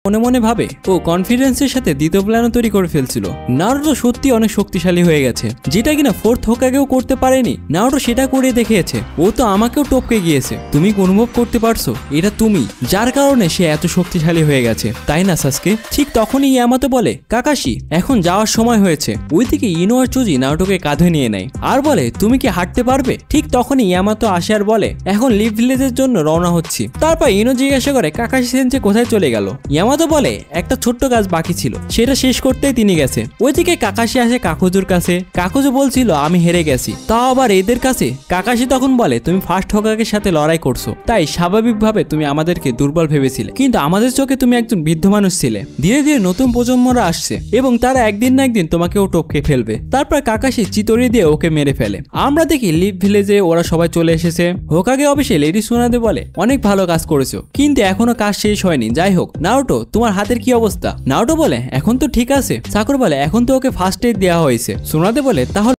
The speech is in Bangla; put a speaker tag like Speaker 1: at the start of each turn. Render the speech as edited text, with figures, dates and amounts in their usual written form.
Speaker 1: মনে মনে ভাবে ও কনফিডেন্সের সাথে দ্বিতীয় প্ল্যানও তৈরি করে ফেলছিল। নারুটো সত্যি অনেক শক্তিশালী হয়ে গেছে, যেটা কিনা ফোর্থ হোকাগেও করতে পারেনি। নারুটো সেটা করে দেখিয়েছে। ও তো আমাকেও টপকে গিয়েছে। তুমি অনুভব করতে পারছো এটা তুমি, যার কারণে সে এত শক্তিশালী হয়ে গেছে, তাই না সাসকে? ঠিক তখনই ইয়ামাতো বলে, কাকাশি এখন যাওয়ার সময় হয়েছে। ওইদিকে ইনো আর চুজি নারুটোকে কাঁধে নিয়ে নেয় আর বলে, তুমি কি হাঁটতে পারবে? ঠিক তখনই ইয়ামাতো আসে আর বলে, এখন লিভ ভিলেজের জন্য রওনা হচ্ছি। তারপর ইনো জিজ্ঞাসা করে, কাকাশি সেনসে কোথায় চলে গেল? ইয়ামাতো বলে, একটা ছোট্ট কাজ বাকি ছিল, সেটা শেষ করতেই তিনি গেছে। ওইদিকে কাকাশি আসে কাকুজুর কাছে। কাকুজু বলছিল, আমি হেরে গেছি, তাও আবার এদের কাছে। কাকাশি তখন বলে, তুমি ফার্স্ট হোকাগের সাথে লড়াই করছো, তাই স্বাভাবিকভাবে তুমি আমাদেরকে দুর্বল ভেবেছিলে, কিন্তু আমাদের চোখে তুমি একজন বৃদ্ধ মানুষ ছিলে। ধীরে ধীরে নতুন প্রজন্মরা আসছে এবং তারা একদিন না একদিন তোমাকেও টপকে ফেলবে। তারপর কাকাশি চিতরি দিয়ে ওকে মেরে ফেলে। আমরা দেখি লিভ ভিলেজে ওরা সবাই চলে এসেছে। হোকাগে অফিসে লেডি সুনাদে বলে, অনেক ভালো কাজ করেছো, কিন্তু এখনো কাজ শেষ হয়নি। যাই হোক, নারুটো তোমার হাতের কি অবস্থা? নারুটো বলে, এখন তো ঠিক আছে। সাকুরা বলে, এখন তো ওকে ফার্স্ট এড দেওয়া হয়েছে। সুনাদে বলে, তাহলে